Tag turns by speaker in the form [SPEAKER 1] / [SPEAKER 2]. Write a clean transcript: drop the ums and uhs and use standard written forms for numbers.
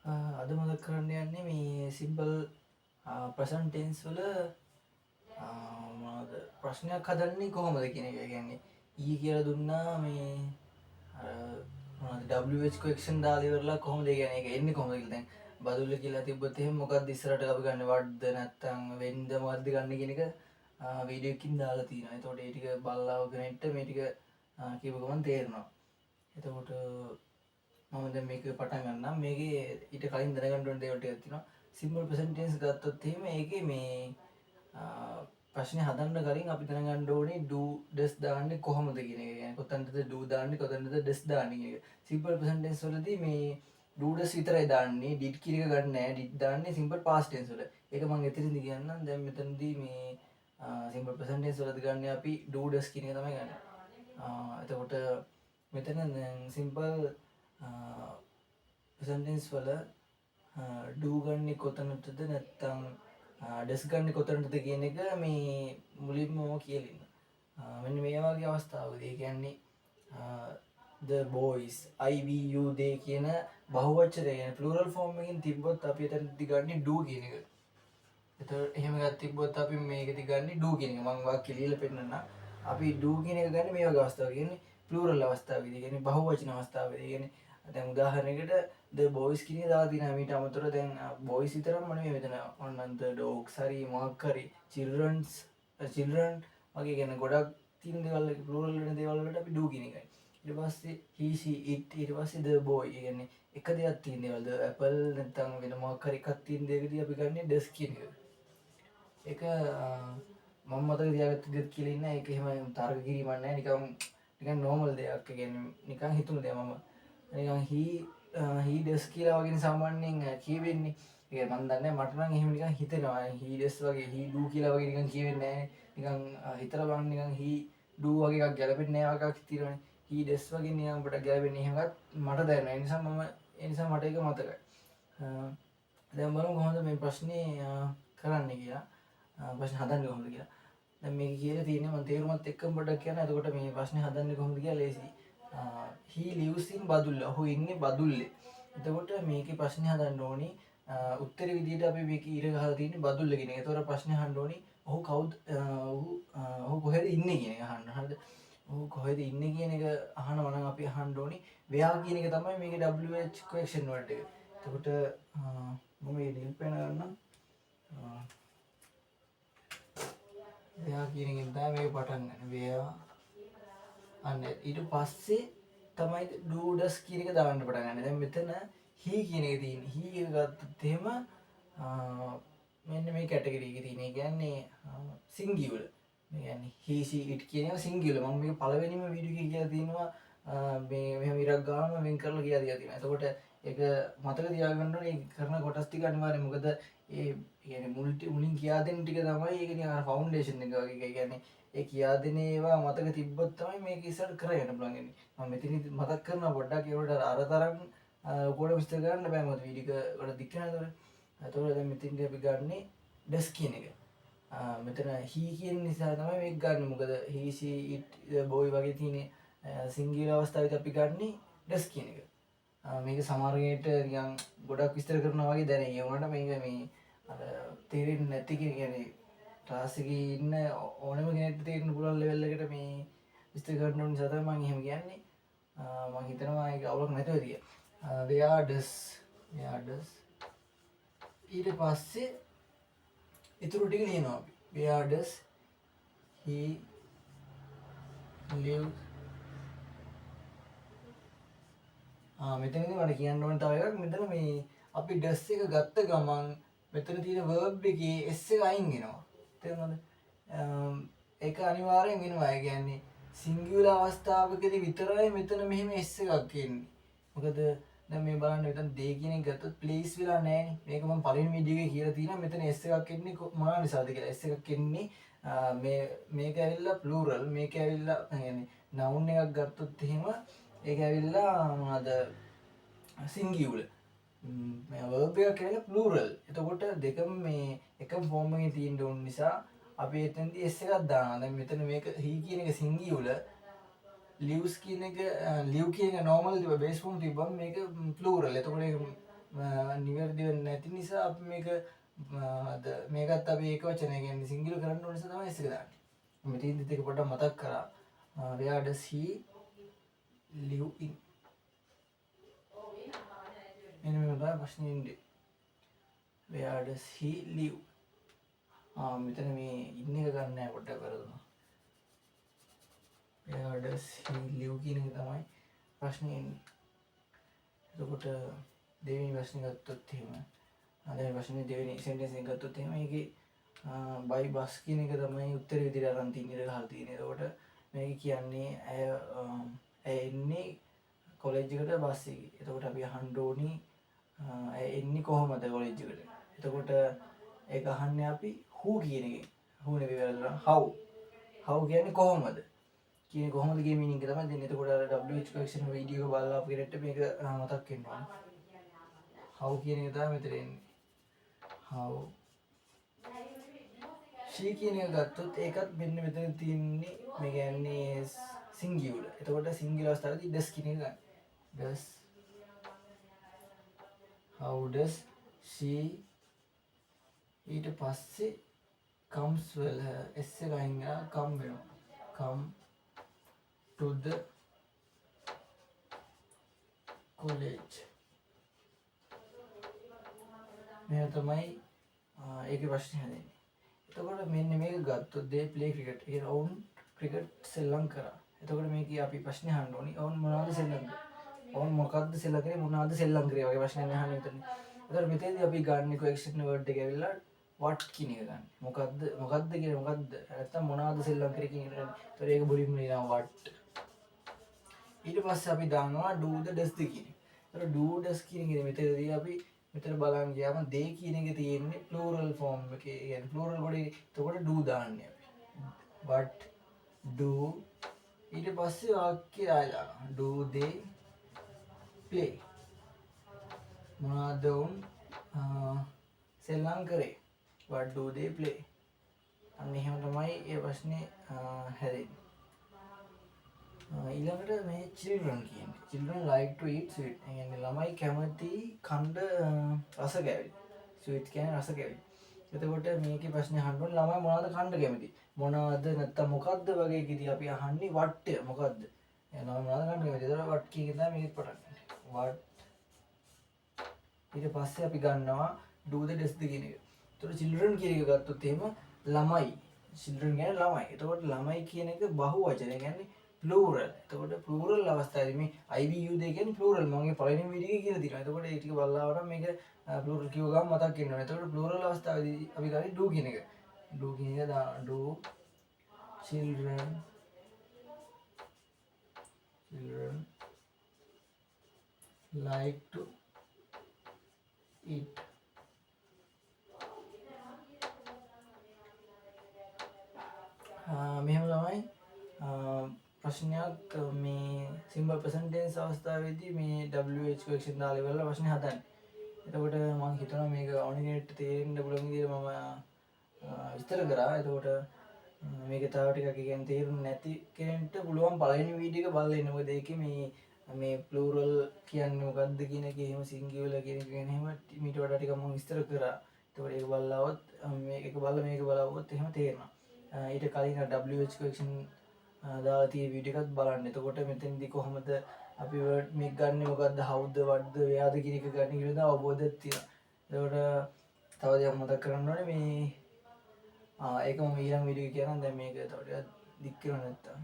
[SPEAKER 1] අද මතක් කරන්න යන්නේ මේ සිම්පල් ප්‍රසන්ට් ටෙන්ස් වල මොනවද ප්‍රශ්නයක් හදන්නේ කොහොමද කියන එක. කියන්නේ ඊ කියලා දුන්නා මේ මොනවද WH කොහෙක්ෂන් දාලා ඉවරලා කොහොමද කියන්නේ ඒක එන්නේ කොහොමද කියලා. දැන් බදුල්ල කියලා තිබ්බොත් එහෙම මොකක්ද ඉස්සරහට අපි ගන්න වඩද නැත්නම් වෙන්ද මොකක්ද ගන්න කියන එක වීඩියෝ එකකින් දාලා තියෙනවා. එතකොට ඒ ටික බලලා ඔගෙනෙට මේ ටික කියපු ගමන් තේරෙනවා. එතකොට මම දැන් මේක පටන් ගන්නම්. මේකේ ඊට කලින් දැනගන්න ඕන දේවල් ටිකක් තියෙනවා. සිම්පල් ප්‍රසන්ට් ටෙන්ස් ගත්තොත් එහෙම ඒකේ මේ ප්‍රශ්නේ හදන්න කලින් අපි දැනගන්න ඕනේ do does දාන්නේ කොහොමද කියන එක. يعني කොතනද do දාන්නේ කොතනද does දාන්නේ කියන එක. සිම්පල් ප්‍රසන්ට් ටෙන්ස් වලදී මේ do does විතරයි දාන්නේ. did කියන එක ගන්න නැහැ. did දාන්නේ සිම්පල් past tense වල. ඒක මම එතනදී කියන්නම්. දැන් මෙතනදී මේ සිම්පල් ප්‍රසන්ට් ටෙන්ස් වලදී ගන්න අපි do does කියන එක තමයි ගන්න. එතකොට මෙතන දැන් සිම්පල් ප්‍රසන්ටෙන්ස් වල ඩූ ගන්නේ කොතනටද නැත්තම් ඩස් ගන්නේ කොතනටද කියන එක මේ මුලින්ම මම කියලා ඉන්න. මෙන්න මේ වගේ අවස්ථාවකදී ඒ කියන්නේ the boys I-V-U they කියන බහුවචනය කියන plural form එකකින් තිබ්බොත් අපි එතනදී ගන්නේ do කියන එක. එතකොට එහෙම එකක් තිබ්බොත් අපි මේකදී ගන්නේ do කියන එක. මම වාක්‍ය ලියලා පෙන්නන්නම්. අපි do කියන එක ගන්නේ මේ වගේ අවස්ථාවක. කියන්නේ plural අවස්ථාවකදී. කියන්නේ බහුවචන අවස්ථාවකදී. කියන්නේ දැන් උදාහරණයකට the boys කියන එක දාලා තියෙනවා. මීට අමතරව දැන් boys විතරක්ම නෙමෙයි මෙතන ඔන්න the dogs හරි මොකක් හරි children වගේ කියන ගොඩක් තියෙන දේවල් plural වෙන දේවල් වලට අපි do කියන එකයි. ඊට පස්සේ he she it ඊට පස්සේ the boy. ඒ කියන්නේ එක දෙයක් තියෙන දේවල් the apple නැත්නම් වෙන මොකක් හරි එකක් තියෙන දෙයකදී අපි ගන්නේ does කියන එක. ඒක මම මතක තියාගත්ත දෙයක් කියලා ඉන්න. ඒක එහෙම තර්ක කිරීමක් නැහැ. නිකන් normal දෙයක්. ඒ කියන්නේ නිකන් හිතුණු දෙයක්. මම නිකන් he does කියලා වගේ සාමාන්‍යයෙන් කියවෙන්නේ. ඒක මම දන්නේ මට නම් එහෙම නිකන් හිතෙනවා. he does වගේ he do කියලා වගේ නිකන් කියවෙන්නේ නැහැ. නිකන් හිතලා බලන්න නිකන් he do වගේ එකක් ගැලපෙන්නේ නැහැ වගේ එකක් තියෙනවානේ. he does වගේ නිකන් අපිට ගැලපෙන්නේ එහෙම එකක් මට දැනෙනවා. ඒ නිසා මට ඒක මතකයි. දැන් බලමු කොහොමද මේ ප්‍රශ්නේ කරන්න කියලා. ප්‍රශ්න හදන්නේ කොහොමද කියලා. දැන් මේක කියලා තියෙන්නේ මම තේරුමත් එක්කම පොඩ්ඩක් කියන්න. එතකොට මේ ප්‍රශ්නේ හදන්නේ කොහොමද කියලා ලේසියි. he lives in Badulla. ඔහු ඉන්නේ බදුල්ලේ. එතකොට මේකේ ප්‍රශ්නේ හදන්න ඕනි උත්තරේ විදිහට අපි මේක ඉර ගහලා තියෙන්නේ බදුල්ල කියන එක. එතකොට ප්‍රශ්නේ අහන්න ඕනි ඔහු කවුද ඔහු කොහෙද ඉන්නේ කියන එක අහන්න. හරිද? ඔහු කොහෙද ඉන්නේ කියන එක අහනවා නම් අපි අහන්න ඕනි where කියන එක තමයි මේකේ WH question word එක. එතකොට මම මේ ඩිල් පෙන ගන්නම්. where කියන එකෙන් තමයි මේක පටන් ගන්න. where අන්න ඊට පස්සේ තමයි do does කියන එක දාන්න පටන් ගන්න. දැන් මෙතන he කියන එක තියෙන්නේ. he එක ගත්තොත් එහෙම මෙන්න මේ කැටගරි එකේ තියෙන. ඒ කියන්නේ singular. මේ කියන්නේ he she it කියන එක singular. මම මේක පළවෙනිම වීඩියෝ එකේ කියලා තියෙනවා මේ මෙහෙම ඉරක් ගානම වෙන් කරලා කියලා තියෙනවා. එතකොට ඒක මතක තියාගන්න ඕනේ. ඒ කරන කොටස් ටික අනිවාර්යයෙන්. මොකද ඒ කියන්නේ මුලින් කියා දෙන්න ටික තමයි ඒක නිකන් ෆවුන්ඩේෂන් එක වගේ. ඒ කියන්නේ ඒ කියා දෙන ඒවා මතක තිබ්බොත් තමයි මේක ඉස්සරට කරගෙන බලන්න. මම මෙතනදි මතක් කරනවා පොඩ්ඩක් ඒවට අර තරම් ඔකට විස්තර කරන්න බෑ. මොකද වීඩියෝ එක වල දික් වෙනවා. ඒතකොට දැන් මෙතනදී අපි ගන්නේ does කියන එක. මෙතන he කියන නිසා තමයි මේක ගන්න. මොකද he she it boy වගේ තියෙන සිංගියුලර් අවස්ථාවේදී අපි ගන්නේ does කියන එක. මේක සමහර කෙනෙක්ට නිකන් ගොඩක් විස්තර කරනවා වගේ දැනෙයි. ඒ වුණාට මේක මේ අර තේරෙන්නේ නැති කියන්නේ ක්ලාස් එකේ ඉන්න ඕනම කෙනෙක්ට තේරෙන්න පුළුවන් ලෙවල් එකට මේ විස්තර කරන්න ඕන නිසා තමයි මම එහෙම කියන්නේ. මම හිතනවා ඒක අවුලක් නැතුව තිය. where does ඊට පස්සේ ඊටු ටික ලියනවා අපි. where does he live මෙතනදී මට කියන්න ඕනේ තව එකක්. මෙතන මේ අපි does එක ගත්ත ගමන් මෙතන තියෙන verb එකේ s එක අයින් වෙනවා. තේරුණාද? ඒක අනිවාර්යෙන් වෙනවා. ඒ කියන්නේ සිංගියුලර් අවස්ථාවකදී විතරයි මෙතන මෙහෙම s එකක් එන්නේ. මොකද දැන් මේ බලන්න මෙතන they කියන එක ගත්තොත් place වෙලා නැහැනේ. මේක මම පළවෙනි වීඩියෝ එකේ කියලා තියෙනවා. මෙතන s එකක් එන්නේ මොනවා නිසාද කියලා. s එකක් එන්නේ මේක ඇවිල්ලා plural. මේක ඇවිල්ලා يعني noun එකක් ගත්තොත් එහෙම ඒක ඇවිල්ලා මොනවාද සිංගියුලර්. මේ verb එක කියන්නේ plural. එතකොට දෙකම මේ එකම form එකේ තියෙන්න ඕන නිසා අපි එතනදී s එකක් දානවා. දැන් මෙතන මේක he කියන එක singular, lives කියන එක live කියන එක normal බේස් form තිබ්බම මේක plural. එතකොට ඒක නිවැරදි වෙන්නේ නැති නිසා අපි මේකත් අපි ඒක වචනය කියන්නේ සිංගල් කරන්න ඕන නිසා තමයි S එක දාන්නේ. මෙතෙන්දිත් එක පොඩ්ඩක් මතක් කරා. where does he live in? මෙන්න මේ තමයි ප්‍රශ්නේ ඉන්නේ. where does he live? මෙතන මේ ඉන්න එක ගන්න නැහැ පොඩ්ඩක් වැරදුනා. where does he live කියන එක තමයි ප්‍රශ්නේ ඉන්නේ. එතකොට දෙවෙනි ප්‍රශ්නේ ගත්තොත් එහෙම අද ප්‍රශ්නේ දෙවෙනි සෙන්ටෙන්ස් එක ගත්තොත් එහෙම ඒකේ by bus කියන එක තමයි උත්තර විදිහට අරන් තියෙන්නේ ගහලා තියෙන්නේ. එතකොට මේක කියන්නේ ඇය එන්නේ කොලෙජ් එකට බස් එකේ. එතකොට අපි අහන්න ඕනි ඇය එන්නේ කොහොමද කොලෙජ් එකට. එතකොට ඒක අහන්නේ අපි who කියන එකෙන්. who නෙවෙයි වැරදුනා how කියන්නේ කොහොමද කියන්නේ කොහොමද කියන මීනින්ග් එක තමයි දෙන්නේ. එතකොට අර WH question වීඩියෝ එක බලලා අපි කෙනෙක්ට මේක මතක් වෙන්න ඕන. how කියන එක තමයි මෙතන එන්නේ. how she කියන එක ගත්තොත් ඒකත් මෙන්න මෙතන තියෙන්නේ මේ කියන්නේ singular. එතකොට singular අවස්ථාවේදී does කියන එක ගන්න. does how does she ඊට පස්සේ comes වල s එක අයින් කරලා come වෙනවා. come to the college. මේ තමයි ඒකේ ප්‍රශ්නේ හැදෙන්නේ. එතකොට මෙන්න මේක ගත්තොත් they play cricket. ඒ කියන්නේ ඔවුන් ක්‍රිකට් සෙල්ලම් කරා. එතකොට මේකේ අපි ප්‍රශ්නේ අහන්න ඕනි. ඔවුන් මොනවද සෙල්ලම් කරේ? ඔවුන් මොකද්ද සෙල්ලම් කරේ? මොනවද සෙල්ලම් කරේ වගේ ප්‍රශ්නයක් අහන්න විතරනේ. එතකොට මෙතෙන්දී අපි ගන්න question word එක ඇවිල්ලා what කියන එක ගන්න. මොකද්ද කියන්නේ මොකද්ද? නැත්තම් මොනවද සෙල්ලම් කරේ කියන එක ගන්න. එතකොට ඒක බුලින්ම ලියනවා what. ඊට පස්සේ අපි දානවා do the does the කියන එක. එතකොට do does කියන එක මෙතනදී අපි මෙතන බලන්න ගියාම they කියන එක තියෙන්නේ plural form එකේ. يعني plural වලේ එතකොට do දාන්නේ අපි. what do ඊට පස්සේ වාක්‍ය ආයලා do they play මොනවද උන් සෙල්ලම් කරේ what do they play. අන්න එහෙම තමයි ඒ ප්‍රශ්නේ හැදෙන්නේ. ඊළඟට මේ children කියන්නේ children like to eat sweet. ඒ කියන්නේ ළමයි කැමති කණ්ඩ රස කැවිලි. sweet කියන්නේ රස කැවිලි. එතකොට මේකේ ප්‍රශ්නේ අහන්න ඕනේ ළමයි මොනවද කණ්ඩ කැමති? මොනවද නැත්තම් මොකද්ද වගේ එකදී අපි අහන්නේ what මොකද්ද? එහෙනම් මොනවද කණ්ඩ කැමති? ඒතර what කියන එක තමයි මේකත් පටන් ගන්න. what ඊට පස්සේ අපි ගන්නවා do the does the කියන එක. එතකොට children කියන එක ගත්තොත් එහෙම ළමයි. children කියන්නේ ළමයි. එතකොට ළමයි කියන එක බහු වචන. කියන්නේ plural. එතකොට plural අවස්ථාවේ මේ IBU දෙක කියන්නේ plural. මම පළවෙනි වීඩියෝ එකේ කියලා තියෙනවා. එතකොට ඒ ටික බලලා වරම් මේක plural කිව්ව ගමන් මතක් වෙනවා. එතකොට plural අවස්ථාවේදී අපි ගන්නේ do කියන එක. do කියන එක දානවා. do children like to eat. මෙහෙම තමයි ප්‍රශ්නයක් මේ සිම්පල් ප්‍රසන්ට් ටෙන්ස් අවස්ථාවේදී මේ WH question දාලා ඉවරලා ප්‍රශ්නේ හදන්නේ. එතකොට මම හිතනවා මේක ඔනිගෙට තේරෙන්න පුළුවන් විදිහට මම විස්තර කරා. එතකොට මේක තව ටිකක් කියන්නේ තේරුම් නැති කෙනෙක්ට පුළුවන් පළවෙනි වීඩියෝ එක බලලා ඉන්න. මොකද ඒකේ මේ plural කියන්නේ මොකද්ද කියන එක එහෙම singular කියන එක ගැන එහෙම මීට වඩා ටිකක් මම විස්තර කරා. එතකොට ඒක බලලවොත් මේක බලලා මේක බලවොත් එහෙම තේරෙනවා. ඊට කලින් WH question දාලා තියෙන වීඩියෝ එකත් බලන්න. එතකොට මෙතෙන්දී කොහොමද අපි වර්ඩ් මේක ගන්නෙ මොකද්ද howද whatද whereද කියන එක ගන්න කියලා අවබෝධයක් තියෙනවා. එතකොට තව දෙයක් මතක් කරගන්න ඕනේ මේ ඒක මම ඊළඟ වීඩියෝ එකේ කියනවා. දැන් මේක තව ටිකක් දික් කරනවා නැත්තම්